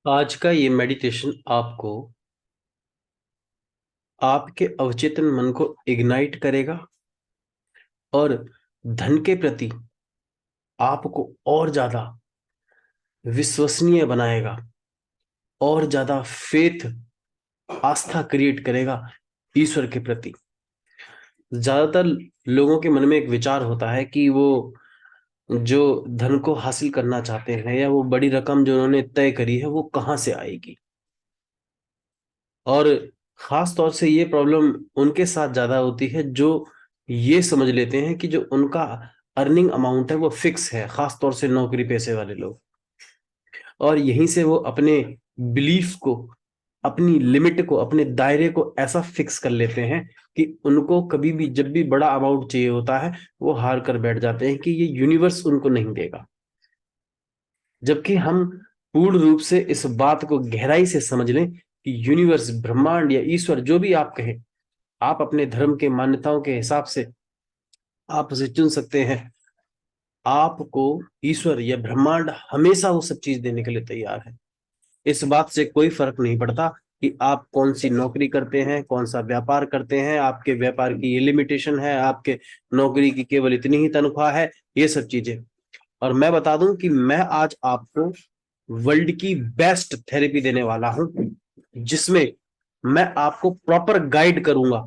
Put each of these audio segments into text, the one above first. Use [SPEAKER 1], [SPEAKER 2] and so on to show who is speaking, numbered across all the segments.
[SPEAKER 1] आज का ये मेडिटेशन आपको आपके अवचेतन मन को इग्नाइट करेगा और धन के प्रति आपको और ज्यादा विश्वसनीय बनाएगा और ज्यादा फेथ आस्था क्रिएट करेगा ईश्वर के प्रति। ज्यादातर लोगों के मन में एक विचार होता है कि वो जो धन को हासिल करना चाहते हैं या वो बड़ी रकम जो उन्होंने तय करी है वो कहाँ से आएगी। और खास तौर से ये प्रॉब्लम उनके साथ ज्यादा होती है जो ये समझ लेते हैं कि जो उनका अर्निंग अमाउंट है वो फिक्स है, खास तौर से नौकरी पेशे वाले लोग। और यहीं से वो अपने बिलीफ को, अपनी लिमिट को, अपने दायरे को ऐसा फिक्स कर लेते हैं कि उनको कभी भी जब भी बड़ा अमाउंट चाहिए होता है वो हार कर बैठ जाते हैं कि ये यूनिवर्स उनको नहीं देगा। जबकि हम पूर्ण रूप से इस बात को गहराई से समझ लें कि यूनिवर्स, ब्रह्मांड या ईश्वर जो भी आप कहें, आप अपने धर्म के मान्यताओं के हिसाब से आप उसे चुन सकते हैं। आपको ईश्वर या ब्रह्मांड हमेशा वो सब चीज देने के लिए तैयार है। इस बात से कोई फर्क नहीं पड़ता कि आप कौन सी नौकरी करते हैं, कौन सा व्यापार करते हैं, आपके व्यापार की ये लिमिटेशन है, आपके नौकरी की केवल इतनी ही तनख्वाह है, ये सब चीजें। और मैं बता दूं कि मैं आज आपको वर्ल्ड की बेस्ट थेरेपी देने वाला हूं, जिसमें मैं आपको प्रॉपर गाइड करूंगा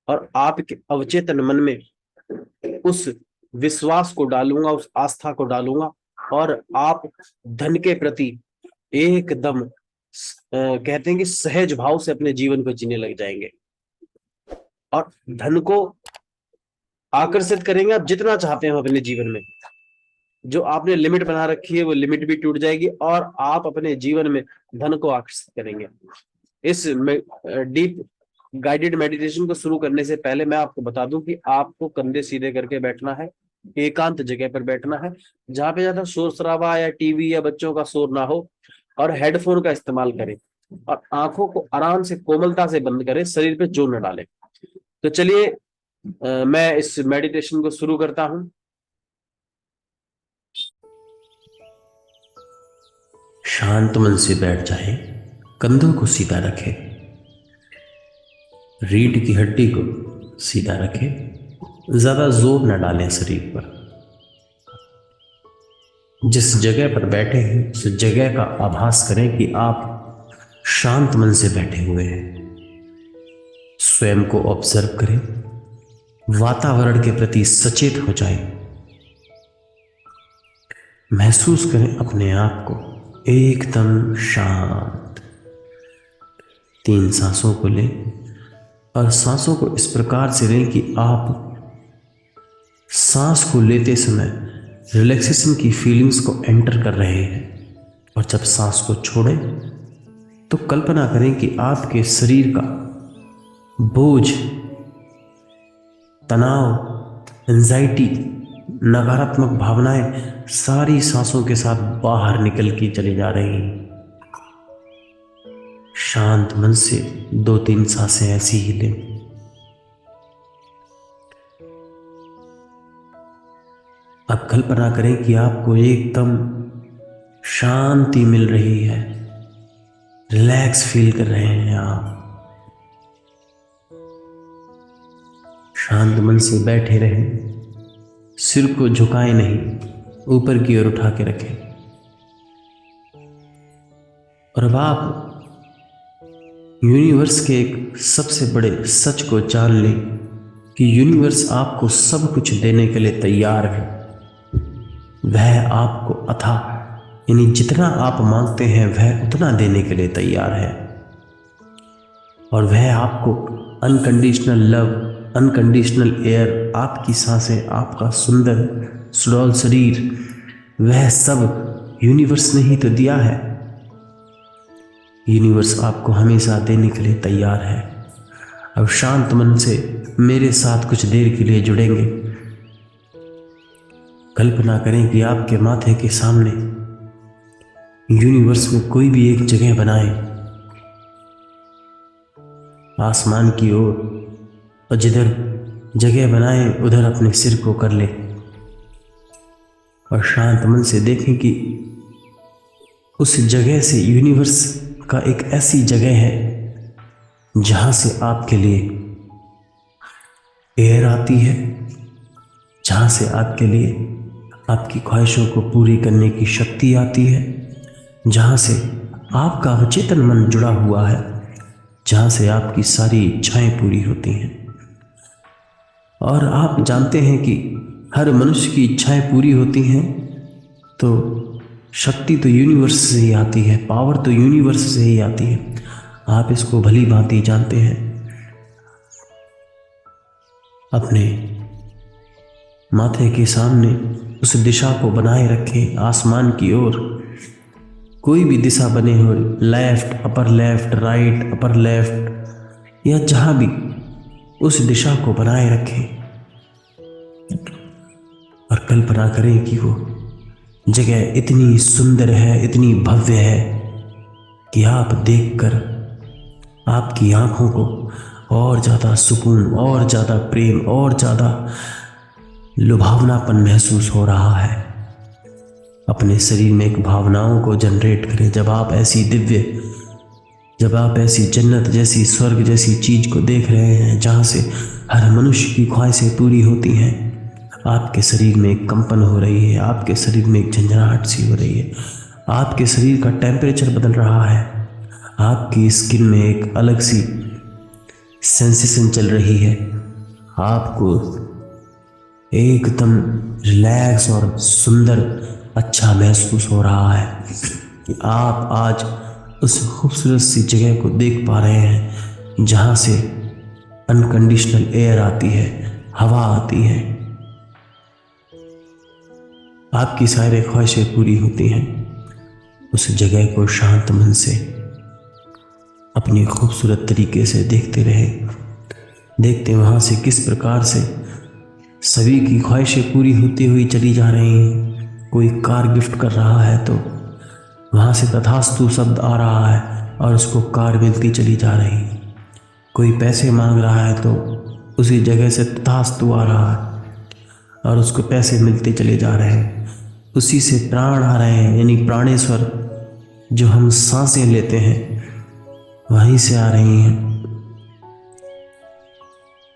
[SPEAKER 1] और आपके अवचेतन मन में उस विश्वास को डालूंगा, उस आस्था को डालूंगा और आप धन के प्रति एकदम कहते हैं कि सहज भाव से अपने जीवन को जीने लग जाएंगे और धन को आकर्षित करेंगे आप जितना चाहते हो अपने जीवन में। जो आपने लिमिट बना रखी है वो लिमिट भी टूट जाएगी और आप अपने जीवन में धन को आकर्षित करेंगे। इस डीप गाइडेड मेडिटेशन को शुरू करने से पहले मैं आपको बता दूं कि आपको कंधे सीधे करके बैठना है, एकांत जगह पर बैठना है जहां पे ज्यादा शोर शराबा या टीवी या बच्चों का शोर ना हो, और हेडफोन का इस्तेमाल करें और आंखों को आराम से कोमलता से बंद करें, शरीर पे जोर न डालें। तो चलिए मैं इस मेडिटेशन को शुरू करता हूं। शांत मन से बैठ जाए, कंधों को सीधा रखें, रीढ़ की हड्डी को सीधा रखें, ज्यादा जोर न डालें शरीर पर। जिस जगह पर बैठे हैं उस जगह का आभास करें कि आप शांत मन से बैठे हुए हैं। स्वयं को ऑब्जर्व करें, वातावरण के प्रति सचेत हो जाएं, महसूस करें अपने आप को एकदम शांत। 3 सांसों को लें और सांसों को इस प्रकार से लें कि आप सांस को लेते समय रिलैक्सेशन की फीलिंग्स को एंटर कर रहे हैं और जब सांस को छोड़ें तो कल्पना करें कि आपके शरीर का बोझ, तनाव, एंजाइटी, नकारात्मक भावनाएं सारी सांसों के साथ बाहर निकल के चली जा रही हैं। शांत मन से 2-3 सांसें ऐसी ही लें। अब कल्पना करें कि आपको एकदम शांति मिल रही है, रिलैक्स फील कर रहे हैं आप। शांत मन से बैठे रहें, सिर को झुकाएं नहीं, ऊपर की ओर उठा के रखें। और अब आप यूनिवर्स के एक सबसे बड़े सच को जान लें कि यूनिवर्स आपको सब कुछ देने के लिए तैयार है। वह आपको अथाह यानी जितना आप मांगते हैं वह उतना देने के लिए तैयार है। और वह आपको अनकंडीशनल लव, अनकंडीशनल एयर, आपकी सांसें, आपका सुंदर सुडौल शरीर, वह सब यूनिवर्स ने ही तो दिया है। यूनिवर्स आपको हमेशा देने के लिए तैयार है। अब शांत मन से मेरे साथ कुछ देर के लिए जुड़ेंगे। कल्पना करें कि आपके माथे के सामने यूनिवर्स में कोई भी एक जगह बनाएं, आसमान की ओर, और जिधर जगह बनाएं उधर अपने सिर को कर ले और शांत मन से देखें कि उस जगह से, यूनिवर्स का एक ऐसी जगह है जहां से आपके लिए एयर आती है, जहां से आपके लिए आपकी ख्वाहिशों को पूरी करने की शक्ति आती है, जहां से आपका अवचेतन मन जुड़ा हुआ है, जहां से आपकी सारी इच्छाएं पूरी होती हैं। और आप जानते हैं कि हर मनुष्य की इच्छाएं पूरी होती हैं तो शक्ति तो यूनिवर्स से ही आती है, पावर तो यूनिवर्स से ही आती है। आप इसको भली भांति जानते हैं। अपने माथे के सामने उस दिशा को बनाए रखें, आसमान की ओर। कोई भी दिशा बने हो, left, upper left, right, upper left, या जहां भी, उस दिशा को बनाए रखें और कल्पना करें कि वो जगह इतनी सुंदर है, इतनी भव्य है कि आप देखकर आपकी आंखों को और ज़्यादा सुकून, और ज़्यादा प्रेम, और ज़्यादा लुभावनापन महसूस हो रहा है। अपने शरीर में एक भावनाओं को जनरेट करें। जब आप ऐसी जन्नत जैसी, स्वर्ग जैसी चीज को देख रहे हैं जहां से हर मनुष्य की ख्वाहिशें पूरी होती हैं, आपके शरीर में एक कंपन हो रही है, आपके शरीर में एक झंझनाहट सी हो रही है, आपके शरीर का टेम्परेचर बदल रहा है, आपकी स्किन में एक अलग सी सेंसेशन चल रही है, आपको एकदम रिलैक्स और सुंदर अच्छा महसूस हो रहा है कि आप आज उस खूबसूरत सी जगह को देख पा रहे हैं जहां से अनकंडीशनल एयर आती है, हवा आती है, आपकी सारी ख्वाहिशें पूरी होती हैं। उस जगह को शांत मन से अपनी खूबसूरत तरीके से देखते रहे। देखते वहां से किस प्रकार से सभी की ख्वाहिशें पूरी होती हुई चली जा रही हैं। कोई कार गिफ्ट कर रहा है तो वहाँ से तथास्तु शब्द आ रहा है और उसको कार मिलती चली जा रही है। कोई पैसे मांग रहा है तो उसी जगह से तथास्तु आ रहा है और उसको पैसे मिलते चले जा रहे हैं। उसी से प्राण आ रहे हैं, यानी प्राणेश्वर जो हम सांसें लेते हैं वहीं से आ रही हैं।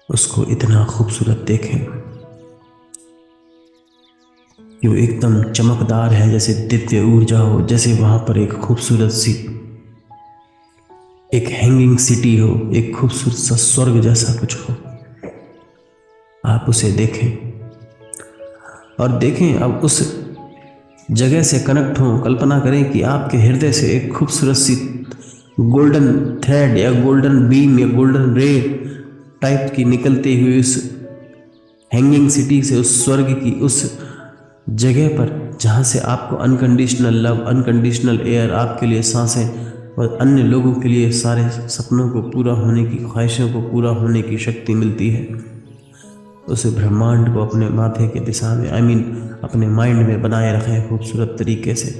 [SPEAKER 1] उसको इतना खूबसूरत देखें कि वो एकदम चमकदार है, जैसे दिव्य ऊर्जा हो, जैसे वहां पर एक खूबसूरत सी एक हैंगिंग सिटी हो, एक खूबसूरत सा स्वर्ग जैसा कुछ हो। आप उसे देखें और देखें अब उस जगह से कनेक्ट हो। कल्पना करें कि आपके हृदय से एक खूबसूरत सी गोल्डन थ्रेड या गोल्डन बीम या गोल्डन रे टाइप की निकलती हुई उस हैंगिंग सिटी से, उस स्वर्ग की उस जगह पर जहाँ से आपको अनकंडीशनल लव, अनकंडीशनल एयर, आपके लिए सांसें और अन्य लोगों के लिए सारे सपनों को पूरा होने की, ख्वाहिशों को पूरा होने की शक्ति मिलती है। उस ब्रह्मांड को अपने माथे के दिशा में, अपने माइंड में बनाए रखें खूबसूरत तरीके से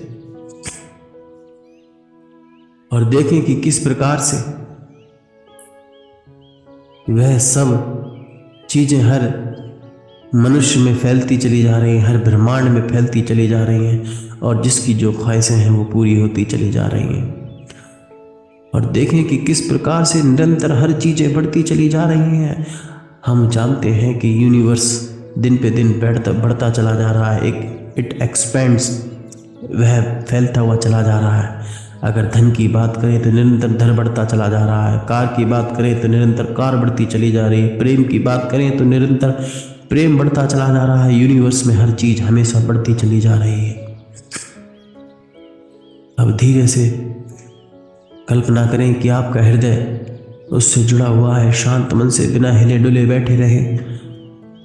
[SPEAKER 1] और देखें कि किस प्रकार से वह सब चीजें हर मनुष्य में फैलती चली जा रही हैं, हर ब्रह्मांड में फैलती चली जा रही हैं और जिसकी जो ख्वाहिशें हैं वो पूरी होती चली जा रही हैं। और देखें कि किस प्रकार से निरंतर हर चीजें बढ़ती चली जा रही हैं। हम जानते हैं कि यूनिवर्स दिन पे दिन बढ़ता चला जा रहा है, इट एक्सपेंड्स, वह फैलता हुआ चला जा रहा है। अगर धन की बात करें तो निरंतर धन बढ़ता चला जा रहा है, कार की बात करें तो निरंतर कार बढ़ती चली जा रही है, प्रेम की बात करें तो निरंतर प्रेम बढ़ता चला जा रहा है। यूनिवर्स में हर चीज हमेशा बढ़ती चली जा रही है। अब धीरे से कल्पना करें कि आपका हृदय उससे जुड़ा हुआ है। शांत मन से बिना हिले डुले बैठे रहे,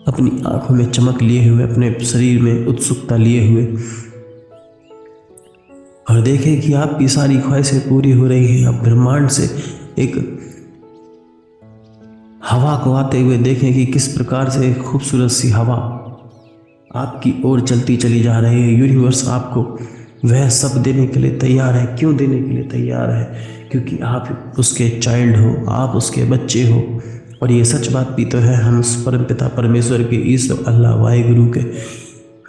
[SPEAKER 1] अपनी आंखों में चमक लिए हुए, अपने शरीर में उत्सुकता लिए हुए, और देखें कि आपकी सारी ख्वाहिशें पूरी हो रही हैं। अब ब्रह्मांड से एक हवा को आते हुए देखें कि किस प्रकार से एक खूबसूरत सी हवा आपकी ओर चलती चली जा रही है। यूनिवर्स आपको वह सब देने के लिए तैयार है। क्यों देने के लिए तैयार है? क्योंकि आप उसके चाइल्ड हो, आप उसके बच्चे हो। और ये सच बात भी तो है, हम उस परम पिता परमेश्वर के, ईश्वर अल्लाह वाहिगुरु के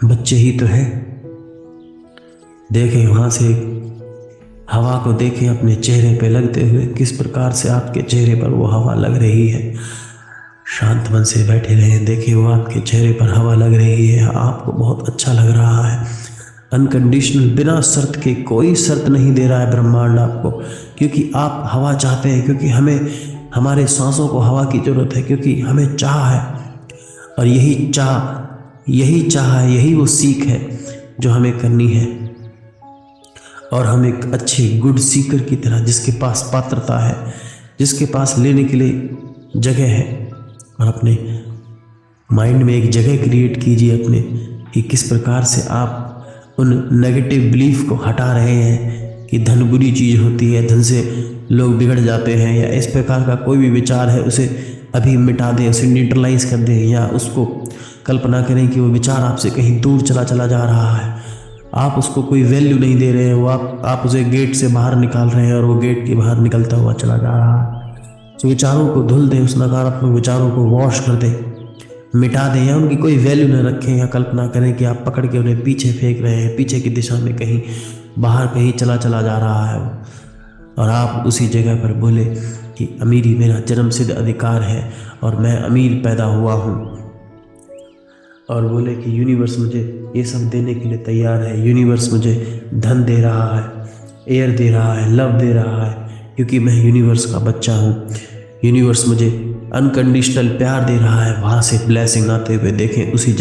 [SPEAKER 1] बच्चे ही तो हैं। देखें वहाँ से हवा को देखें अपने चेहरे पे लगते हुए, किस प्रकार से आपके चेहरे पर वो हवा लग रही है। शांत मन से बैठे रहें, देखिए वो आपके चेहरे पर हवा लग रही है, आपको बहुत अच्छा लग रहा है। अनकंडीशनल, बिना शर्त के, कोई शर्त नहीं दे रहा है ब्रह्मांड आपको, क्योंकि आप हवा चाहते हैं, क्योंकि हमें हमारे सांसों को हवा की जरूरत है, क्योंकि हमें चाह है। और यही चाह है, यही वो सीख है जो हमें करनी है। और हम एक अच्छे गुड सीकर की तरह, जिसके पास पात्रता है, जिसके पास लेने के लिए जगह है, और अपने माइंड में एक जगह क्रिएट कीजिए अपने, कि किस प्रकार से आप उन नेगेटिव बिलीफ को हटा रहे हैं कि धन बुरी चीज़ होती है, धन से लोग बिगड़ जाते हैं, या इस प्रकार का कोई भी विचार है उसे अभी मिटा दें, उसे न्यूट्रलाइज कर दें, या उसको कल्पना करें कि वो विचार आपसे कहीं दूर चला जा रहा है, आप उसको कोई वैल्यू नहीं दे रहे हैं, वो आप उसे गेट से बाहर निकाल रहे हैं और वो गेट के बाहर निकलता हुआ चला जा रहा है। तो विचारों को धुल दें, उस नकारात्मक विचारों को वॉश कर दें, मिटा दें, या उनकी कोई वैल्यू न रखें, या कल्पना करें कि आप पकड़ के उन्हें पीछे फेंक रहे हैं, पीछे की दिशा में कहीं बाहर कहीं चला जा रहा है वो। और आप उसी जगह पर बोले कि अमीरी मेरा जन्मसिद्ध अधिकार है और मैं अमीर पैदा हुआ हूँ। और बोले कि यूनिवर्स मुझे ये सब देने के लिए तैयार है, यूनिवर्स मुझे धन दे रहा है, एयर दे रहा है, लव दे रहा है, क्योंकि मैं यूनिवर्स का बच्चा हूँ। यूनिवर्स मुझे अनकंडीशनल प्यार दे रहा है। वहाँ से ब्लेसिंग आते हुए देखें, उसी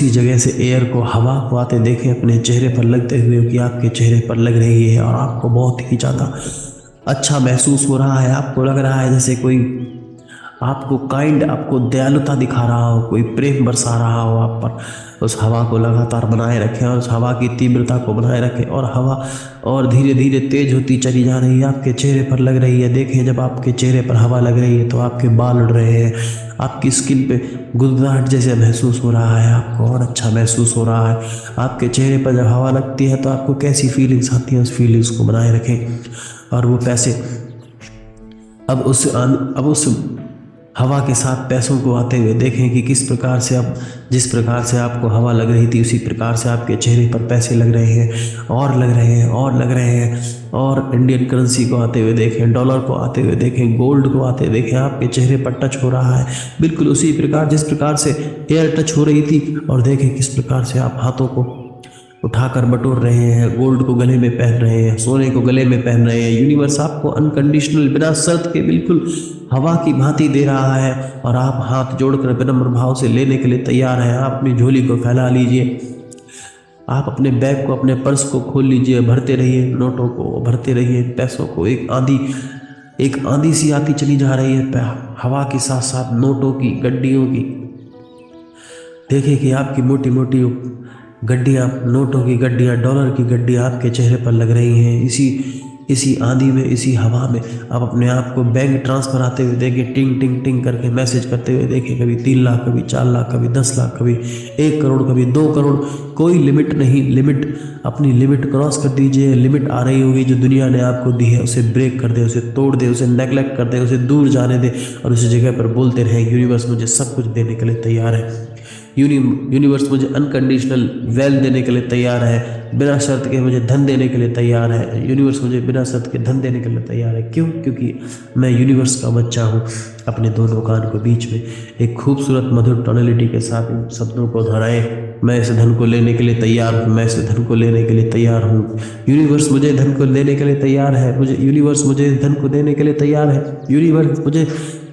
[SPEAKER 1] जगह से एयर को, हवा को आते देखें अपने चेहरे पर लगते हुए, कि आपके चेहरे पर लग रही है और आपको बहुत ही ज़्यादा अच्छा महसूस हो रहा है। आपको लग रहा है जैसे कोई आपको दयालुता दिखा रहा हो, कोई प्रेम बरसा रहा हो आप पर। उस हवा को लगातार बनाए रखें और उस हवा की तीव्रता को बनाए रखें, और हवा और धीरे धीरे तेज होती चली जा रही है, आपके चेहरे पर लग रही है। देखें, जब आपके चेहरे पर हवा लग रही है तो आपके बाल उड़ रहे हैं, आपकी स्किन पे गुदगुदाहट जैसे महसूस हो रहा है, आपको और अच्छा महसूस हो रहा है। आपके चेहरे पर जब हवा लगती है तो आपको कैसी फीलिंग्स आती हैं, उस फीलिंग्स को बनाए रखें। और वो पैसे अब उस हवा के साथ पैसों को आते हुए देखें कि किस प्रकार से, अब जिस प्रकार से आपको हवा लग रही थी उसी प्रकार से आपके चेहरे पर पैसे लग रहे हैं, और लग रहे हैं, और लग रहे हैं। और इंडियन करेंसी को आते हुए देखें, डॉलर को आते हुए देखें, गोल्ड को आते हुए देखें, आपके चेहरे पर टच हो रहा है, बिल्कुल उसी प्रकार जिस प्रकार से एयर टच हो रही थी। और देखें किस प्रकार से आप हाथों को उठाकर बटोर रहे हैं, गोल्ड को गले में पहन रहे हैं, सोने को गले में पहन रहे हैं। यूनिवर्स आपको अनकंडीशनल, बिना शर्त के, बिल्कुल हवा की भांति दे रहा है, और आप हाथ जोड़कर विनम्र भाव से लेने के लिए तैयार हैं। आप अपनी झोली को फैला लीजिए, आप अपने बैग को, अपने पर्स को खोल लीजिए, भरते रहिए, नोटों को भरते रहिए, पैसों को। एक आंधी सी आती चली जा रही है हवा के साथ साथ नोटों की, गड्डियों की। देखिए कि आपकी मोटी मोटी गड्डियाँ, नोटों की गड्डियाँ, डॉलर की गड्डियाँ आपके चेहरे पर लग रही हैं। इसी आंधी में, इसी हवा में आप अपने आप को बैंक ट्रांसफर आते हुए देखें, टिंग टिंग टिंग करके मैसेज करते हुए देखें। कभी 3 लाख, कभी 4 लाख, कभी 10 लाख, कभी 1 करोड़, कभी 2 करोड़। कोई लिमिट नहीं, अपनी लिमिट क्रॉस कर दीजिए। लिमिट आ रही होगी जो दुनिया ने आपको दी है, उसे ब्रेक कर दे, उसे तोड़ दे, उसे नेगलेक्ट कर दे, उसे दूर जाने दे, और उसी जगह पर बोलते रहें, यूनिवर्स मुझे सब कुछ देने के लिए तैयार है। यूनिवर्स मुझे अनकंडीशनल वेल्थ देने के लिए तैयार है, बिना शर्त के मुझे धन देने के लिए तैयार है। यूनिवर्स मुझे बिना शर्त के धन देने के लिए तैयार है। क्यों? क्योंकि मैं यूनिवर्स का बच्चा हूँ। अपने दोनों कान के बीच में एक खूबसूरत मधुर टोनलिटी के साथ इन शब्दों को दोहराएं। मैं इस धन को लेने के लिए तैयार हूँ, मैं इस धन को लेने के लिए तैयार हूँ। यूनिवर्स मुझे धन को लेने के लिए तैयार है, यूनिवर्स मुझे इस धन को देने के लिए तैयार है। यूनिवर्स मुझे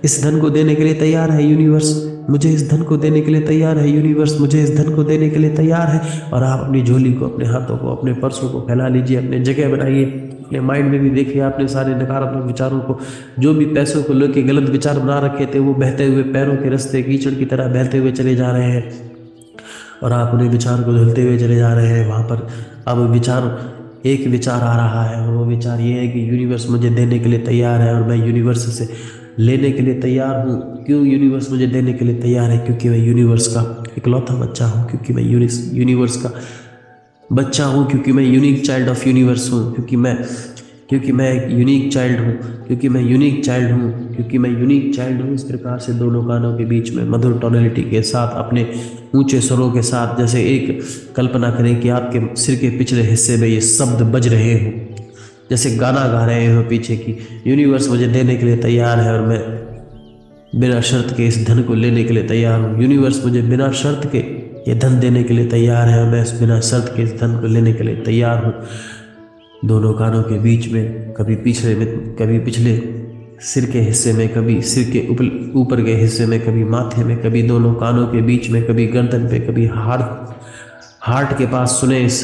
[SPEAKER 1] इस धन को देने के लिए तैयार है। यूनिवर्स मुझे इस धन को देने के लिए तैयार है। यूनिवर्स मुझे इस धन को देने के लिए तैयार है। और आप अपनी झोली को, अपने हाथों को, अपने पर्सों को फैला लीजिए, अपने जगह बनाइए। अपने माइंड में भी देखिए आपने सारे नकारात्मक विचारों को, जो भी पैसों को लेकर गलत विचार बना रखे थे, वो बहते हुए पैरों के रास्ते कीचड़ की तरह बहते हुए चले जा रहे हैं, और आप उन्हें विचार को धुलते हुए चले जा रहे हैं। वहाँ पर अब एक विचार आ रहा है, और वो विचार ये है कि यूनिवर्स मुझे देने के लिए तैयार है और मैं यूनिवर्स से लेने के लिए तैयार हूँ। क्यों यूनिवर्स मुझे देने के लिए तैयार है? क्योंकि मैं यूनिवर्स का इकलौता बच्चा हूँ, क्योंकि मैं यूनिवर्स का बच्चा हूँ, क्योंकि मैं यूनिक चाइल्ड ऑफ यूनिवर्स हूँ, क्योंकि मैं क्योंकि मैं एक यूनिक चाइल्ड हूँ, क्योंकि मैं यूनिक चाइल्ड हूँ, क्योंकि मैं यूनिक चाइल्ड हूँ। इस प्रकार से दोनों कानों के बीच में मधुर टोनलिटी के साथ, अपने ऊंचे स्वरों के साथ, जैसे एक कल्पना करें कि आपके सिर के पिछले हिस्से में ये शब्द बज रहे हो, जैसे गाना गा रहे हो पीछे की, यूनिवर्स मुझे देने के लिए तैयार है और मैं बिना शर्त के इस धन को लेने के लिए तैयार हूँ। यूनिवर्स मुझे बिना शर्त के ये धन देने के लिए तैयार है और मैं इस बिना शर्त के इस धन को लेने के लिए तैयार हूँ। दोनों कानों के बीच में, कभी पिछले में, कभी पिछले सिर के हिस्से में, कभी सिर के ऊपर के हिस्से में, कभी माथे में, कभी दोनों कानों के बीच में, कभी गर्दन पे, कभी हार्ट के पास सुने इस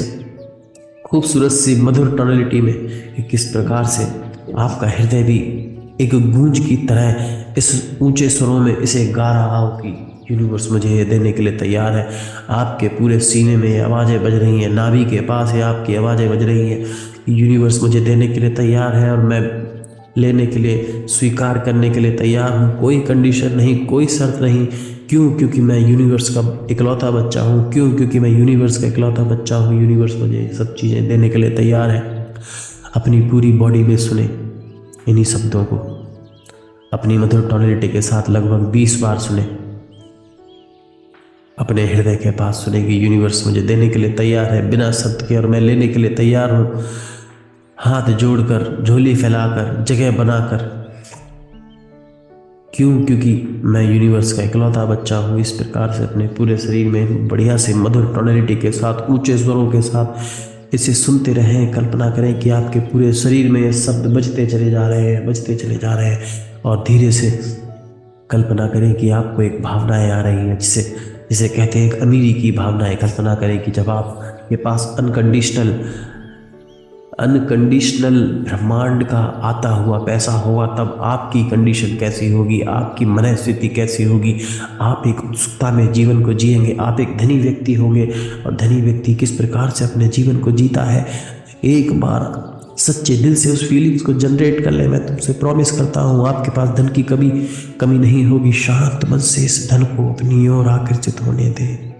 [SPEAKER 1] खूबसूरत सी मधुर टोनलिटी में कि किस प्रकार से आपका हृदय भी एक गूंज की तरह इस ऊंचे स्वरों में इसे गा रहा हो कि यूनिवर्स मुझे ये देने के लिए तैयार है। आपके पूरे सीने में ये आवाज़ें बज रही हैं, नाभि के पास ये आपकी आवाज़ें बज रही हैं कि यूनिवर्स मुझे देने के लिए तैयार है और मैं लेने के लिए, स्वीकार करने के लिए तैयार हूँ। कोई कंडीशन नहीं, कोई शर्त नहीं। क्यों? क्योंकि मैं यूनिवर्स का इकलौता बच्चा हूँ। क्यों? क्योंकि मैं यूनिवर्स का इकलौता बच्चा हूँ। यूनिवर्स मुझे सब चीज़ें देने के लिए तैयार है। अपनी पूरी बॉडी में सुने इन्हीं शब्दों को, अपनी मधुर टोनलिटी के साथ लगभग 20 बार सुने, अपने हृदय के पास सुने कि यूनिवर्स मुझे देने के लिए तैयार है बिना शर्त के और मैं लेने के लिए तैयार हूँ। हाथ जोड़कर, झोली फैलाकर, जगह बनाकर। क्यों? क्योंकि मैं यूनिवर्स का इकलौता बच्चा हूँ। इस प्रकार से अपने पूरे शरीर में बढ़िया से मधुर टोनलिटी के साथ, ऊंचे स्वरों के साथ इसे सुनते रहें। कल्पना करें कि आपके पूरे शरीर में ये शब्द बजते चले जा रहे हैं, बजते चले जा रहे हैं और धीरे से कल्पना करें कि आपको एक भावनाएं आ रही हैं, जिसे कहते हैं एक अमीरी की भावनाएं। कल्पना करें कि जब आपके पास अनकंडीशनल ब्रह्मांड का आता हुआ पैसा होगा, तब आपकी कंडीशन कैसी होगी, आपकी मनस्थिति कैसी होगी। आप एक उत्सुकता में जीवन को जिएंगे। आप एक धनी व्यक्ति होंगे और धनी व्यक्ति किस प्रकार से अपने जीवन को जीता है, एक बार सच्चे दिल से उस फीलिंग्स को जनरेट कर ले। मैं तुमसे प्रॉमिस करता हूँ आपके पास धन की कमी नहीं होगी। शांत मन से इस धन को अपनी ओर आकर्षित होने दें।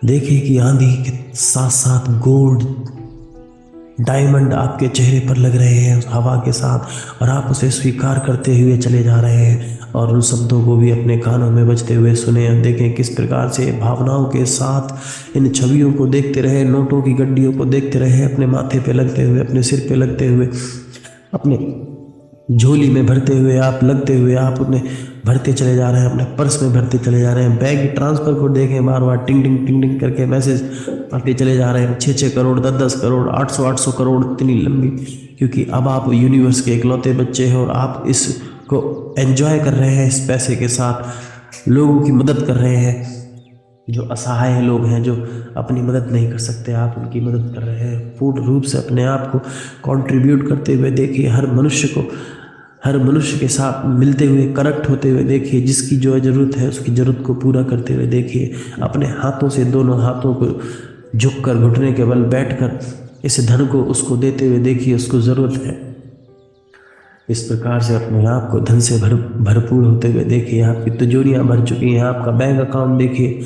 [SPEAKER 1] देखिए कि आंधी के साथ साथ गोल्ड डायमंड आपके चेहरे पर लग रहे हैं उस हवा के साथ, और आप उसे स्वीकार करते हुए चले जा रहे हैं और उन शब्दों को भी अपने कानों में बजते हुए सुने। और देखें किस प्रकार से भावनाओं के साथ इन छवियों को देखते रहे, नोटों की गड्डियों को देखते रहे, अपने माथे पे लगते हुए, अपने सिर पे लगते हुए, अपने झोली में भरते हुए, आप लगते हुए आप उन्हें भरते चले जा रहे हैं, अपने पर्स में भरते चले जा रहे हैं। बैंक ट्रांसफर को देखें, बार बार टिंग टिंग टिंग टिंग करके मैसेज आते चले जा रहे हैं। 6-6 करोड़, 10-10 करोड़, 800-800 करोड़, इतनी लंबी। क्योंकि अब आप यूनिवर्स के इकलौते बच्चे हैं और आप इसको एंजॉय कर रहे हैं। इस पैसे के साथ लोगों की मदद कर रहे हैं। जो असहाय लोग हैं, जो अपनी मदद नहीं कर सकते, आप उनकी मदद कर रहे हैं। पूर्ण रूप से अपने आप को कंट्रीब्यूट करते हुए देखिए। हर मनुष्य के साथ मिलते हुए, कनेक्ट होते हुए देखिए। जिसकी जो ज़रूरत है उसकी ज़रूरत को पूरा करते हुए देखिए। अपने हाथों से, दोनों हाथों को झुककर, घुटने के बल बैठकर इस धन को उसको देते हुए देखिए, उसको ज़रूरत है। इस प्रकार से अपने आप को धन से भरपूर होते हुए देखिए। आपकी तिजोरियाँ भर चुकी हैं। आपका बैंक अकाउंट देखिए,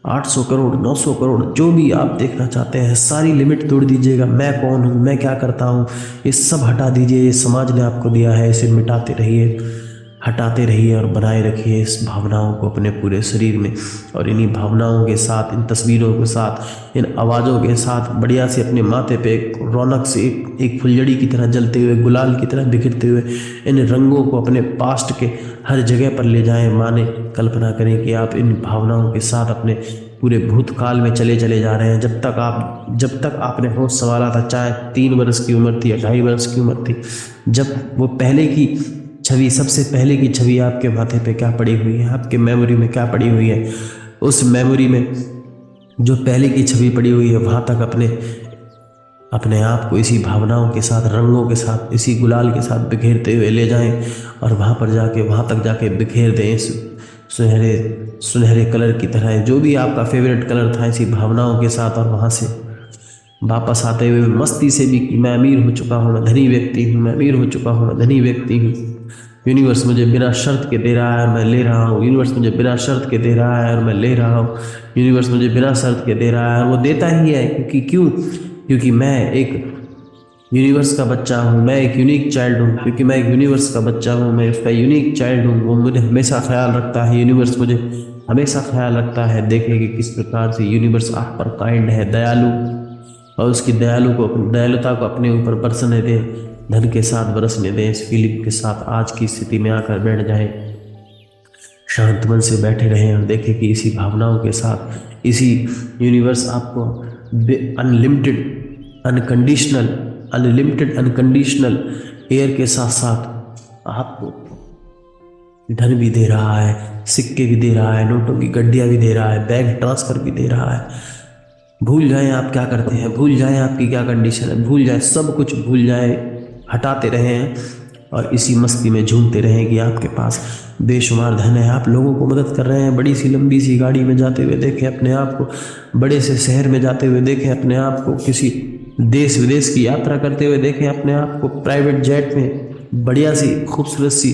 [SPEAKER 1] 800 करोड़, 900 करोड़, जो भी आप देखना चाहते हैं। सारी लिमिट तोड़ दीजिएगा। मैं कौन हूँ, मैं क्या करता हूँ, ये सब हटा दीजिए। ये समाज ने आपको दिया है, इसे मिटाते रहिए, हटाते रहिए और बनाए रखिए इस भावनाओं को अपने पूरे शरीर में। और इन्हीं भावनाओं के साथ, इन तस्वीरों के साथ, इन आवाज़ों के साथ बढ़िया से अपने माथे पे एक रौनक से, एक फुलझड़ी की तरह जलते हुए, गुलाल की तरह बिखरते हुए इन रंगों को अपने पास्ट के हर जगह पर ले जाएं। माने कल्पना करें कि आप इन भावनाओं के साथ अपने पूरे भूतकाल में चले जा रहे हैं। जब तक आपने होश संभाला था, चाहे 3 वर्ष की उम्र थी या 2.5 वर्ष की उम्र थी, जब वो पहले की छवि, सबसे पहले की छवि आपके माथे पे क्या पड़ी हुई है, आपके मेमोरी में क्या पड़ी हुई है, उस मेमोरी में जो पहले की छवि पड़ी हुई है, वहाँ तक अपने आप को इसी भावनाओं के साथ, रंगों के साथ, इसी गुलाल के साथ बिखेरते हुए ले जाएं और वहाँ तक जाके बिखेर दें इस सुनहरे कलर की तरह, जो भी आपका फेवरेट कलर था, इसी भावनाओं के साथ। और वहाँ से वापस आते हुए मस्ती से भी कि मैं अमीर हो चुका हूँ, मैं धनी व्यक्ति हूँ, मैं अमीर हो चुका हूँ, मैं धनी व्यक्ति हूँ। यूनिवर्स मुझे बिना शर्त के दे रहा है और मैं ले रहा हूँ। यूनिवर्स मुझे बिना शर्त के दे रहा है और मैं ले रहा हूँ। यूनिवर्स मुझे बिना शर्त के दे रहा है और वो देता ही है। क्योंकि मैं एक यूनिवर्स का बच्चा हूँ, मैं एक यूनिक चाइल्ड हूँ, क्योंकि मैं एक यूनिवर्स का बच्चा हूँ, मैं उसका यूनिक चाइल्ड हूँ। वो मुझे हमेशा ख्याल रखता है, यूनिवर्स मुझे हमेशा ख्याल रखता है। देखे कि किस प्रकार से यूनिवर्स आप पर काइंड है, दयालु, और उसकी दयालुता को अपने ऊपर बरसने दें, धन के साथ बरसने दें। इस फीलिंग के साथ आज की स्थिति में आकर बैठ जाए, शांत मन से बैठे रहें और देखें कि इसी भावनाओं के साथ इसी यूनिवर्स आपको अनलिमिटेड अनकंडीशनल एयर के साथ साथ आपको धन भी दे रहा है, सिक्के भी दे रहा है, नोटों की गड्डियाँ भी दे रहा है, बैंक ट्रांसफर भी दे रहा है। भूल जाएं आप क्या करते हैं, भूल जाएं आपकी क्या कंडीशन है, भूल जाएं सब कुछ, भूल जाएं, हटाते रहें और इसी मस्ती में झूमते रहें कि आपके पास बेशुमार धन है। आप लोगों को मदद कर रहे हैं, बड़ी सी लंबी सी गाड़ी में जाते हुए देखें अपने आप को, बड़े से शहर में जाते हुए देखें अपने आप को, किसी देश विदेश की यात्रा करते हुए देखें अपने आप को, प्राइवेट जेट में बढ़िया सी खूबसूरत सी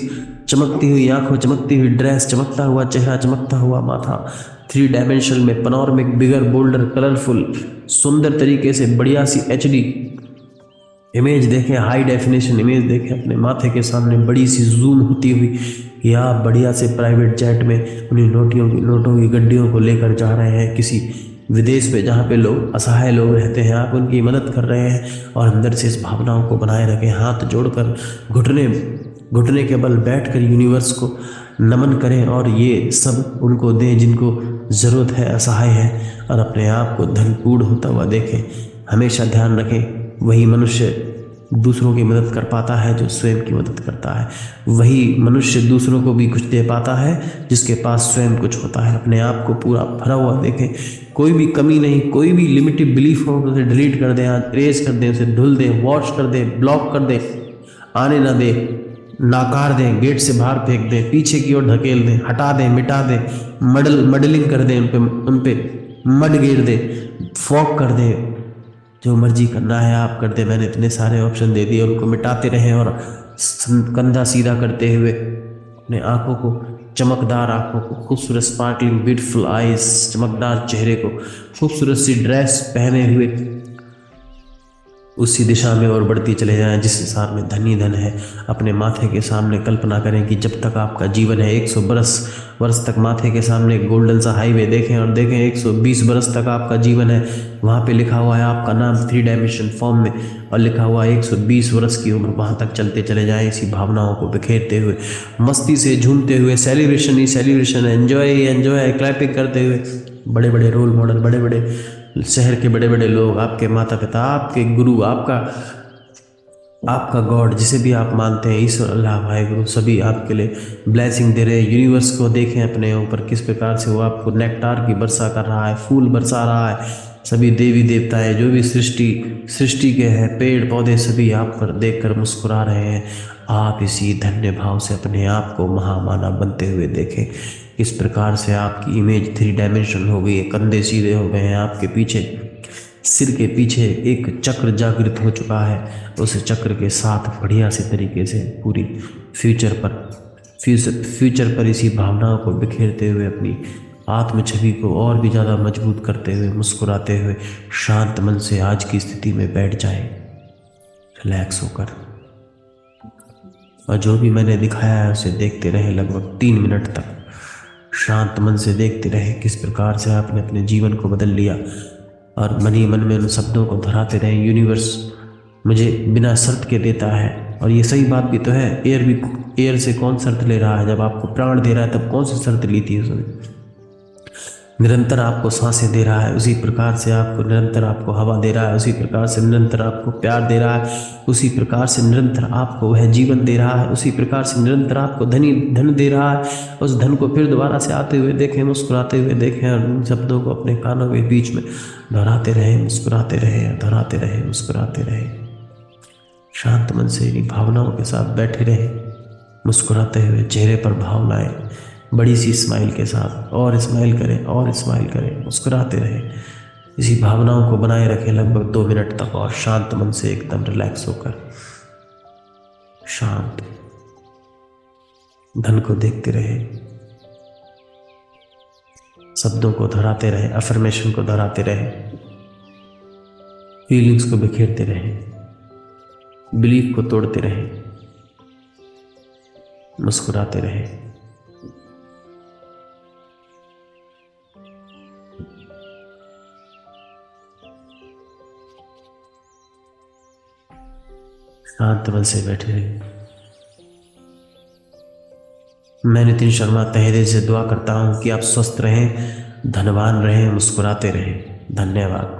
[SPEAKER 1] चमकती हुई आंखों, चमकती हुई ड्रेस, चमकता हुआ चेहरा, चमकता हुआ माथा, 3 डायमेंशनल में पनोरमिक, बिगर, बोल्डर, कलरफुल, सुंदर तरीके से बढ़िया सी HD इमेज देखें, हाई डेफिनेशन इमेज देखें अपने माथे के सामने, बड़ी सी जूम होती हुई कि आप बढ़िया से प्राइवेट जेट में उन्हीं नोटों की गड्डियों को लेकर जा रहे हैं किसी विदेश में, जहाँ पे लोग असहाय लोग रहते हैं, आप उनकी मदद कर रहे हैं। और अंदर से इस भावनाओं को बनाए रखें, हाथ जोड़कर घुटने घुटने के बल बैठकर यूनिवर्स को नमन करें और ये सब उनको दें जिनको ज़रूरत है, असहाय है, और अपने आप को धनपूर्ण होता हुआ देखें। हमेशा ध्यान रखें, वही मनुष्य दूसरों की मदद कर पाता है जो स्वयं की मदद करता है, वही मनुष्य दूसरों को भी कुछ दे पाता है जिसके पास स्वयं कुछ होता है। अपने आप को पूरा भरा हुआ देखें, कोई भी कमी नहीं, कोई भी लिमिटेड बिलीफ हो तो उसे डिलीट कर दें, इरेज कर दें, उसे धुल दें, वॉश कर दें, ब्लॉक कर दें, आने ना दें, नाकार दें, गेट से बाहर फेंक दें, पीछे की ओर ढकेल दें, हटा दें, मिटा दें, मडलिंग कर दें, उन पे मड गेर दें, फॉक कर दें, जो मर्जी करना है आप कर दे। मैंने इतने सारे ऑप्शन दे दिए, उनको मिटाते रहें और कंधा सीधा करते हुए अपने आंखों को, चमकदार आंखों को, खूबसूरत स्पार्कलिंग ब्यूटीफुल आईज, चमकदार चेहरे को, खूबसूरत सी ड्रेस पहने हुए उसी दिशा में और बढ़ती चले जाएं जिस हिसाब में धन ही धन है। अपने माथे के सामने कल्पना करें कि जब तक आपका जीवन है 100 वर्ष तक माथे के सामने गोल्डन सा हाईवे देखें और देखें 120 वर्ष तक आपका जीवन है। वहाँ पे लिखा हुआ है आपका नाम 3 डायमेंशन फॉर्म में और लिखा हुआ है 120 वर्ष की उम्र। वहाँ तक चलते चले जाएं इसी भावनाओं को बिखेरते हुए, मस्ती से झूमते हुए, सेलिब्रेशन ही सेलिब्रेशन, एंजॉय क्लैपिंग करते हुए। बड़े बड़े रोल मॉडल, बड़े बड़े शहर के बड़े बड़े लोग, आपके माता पिता, आपके गुरु, आपका गॉड, जिसे भी आप मानते हैं, ईश्वर, अल्लाह, भाई गुरु, सभी आपके लिए ब्लेसिंग दे रहे हैं। यूनिवर्स को देखें अपने ऊपर किस प्रकार से वो आपको नेक्टार की वर्षा कर रहा है, फूल बरसा रहा है। सभी देवी देवताएं जो भी सृष्टि के हैं, पेड़ पौधे, सभी आप पर देखकर मुस्कुरा रहे हैं। आप इसी धन्य भाव से अपने आप को महामानव बनते हुए देखें। इस प्रकार से आपकी इमेज 3 डायमेंशन हो गई है, कंधे सीधे हो गए हैं, आपके पीछे, सिर के पीछे एक चक्र जागृत हो चुका है। उस चक्र के साथ बढ़िया से तरीके से पूरी फ्यूचर पर इसी भावनाओं को बिखेरते हुए अपनी आत्म छवि को और भी ज़्यादा मजबूत करते हुए, मुस्कुराते हुए शांत मन से आज की स्थिति में बैठ जाए, रिलैक्स होकर। और जो भी मैंने दिखाया है उसे देखते रहे लगभग 3 मिनट तक। शांत मन से देखते रहे किस प्रकार से आपने अपने जीवन को बदल लिया और मन ही मन में उन शब्दों को दोहराते रहे। यूनिवर्स मुझे बिना शर्त के देता है, और ये सही बात भी तो है। एयर से कौन शर्त ले रहा है? जब आपको प्राण दे रहा है तब कौन सी शर्त ली थी उसने? निरंतर आपको सांसें दे रहा है, उसी प्रकार से आपको निरंतर आपको हवा दे रहा है, उसी प्रकार से निरंतर आपको प्यार दे रहा है, उसी प्रकार से निरंतर आपको वह जीवन दे रहा है, उसी प्रकार से निरंतर आपको धन दे रहा है। उस धन को फिर दोबारा से आते हुए देखें, मुस्कुराते हुए देखें, और उन शब्दों को अपने कानों के बीच में दोहराते रहे, मुस्कुराते रहे, दोहराते रहे, मुस्कुराते रहे। शांत मन से इन भावनाओं के साथ बैठे रहे, मुस्कुराते हुए, चेहरे पर भाव लाएं, बड़ी सी स्माइल के साथ, और स्माइल करें और स्माइल करें, मुस्कुराते रहें। इसी भावनाओं को बनाए रखें लगभग 2 मिनट तक, और शांत मन से एकदम रिलैक्स होकर शांत धन को देखते रहे, शब्दों को दोहराते रहे, अफर्मेशन को दोहराते रहे, फीलिंग्स को बिखेरते रहे। बिलीफ को तोड़ते रहे, मुस्कुराते रहे। शांत मन से बैठे रहे। मैं नितिन शर्मा तहे दिल से दुआ करता हूं कि आप स्वस्थ रहें, धनवान रहें, मुस्कुराते रहें। धन्यवाद।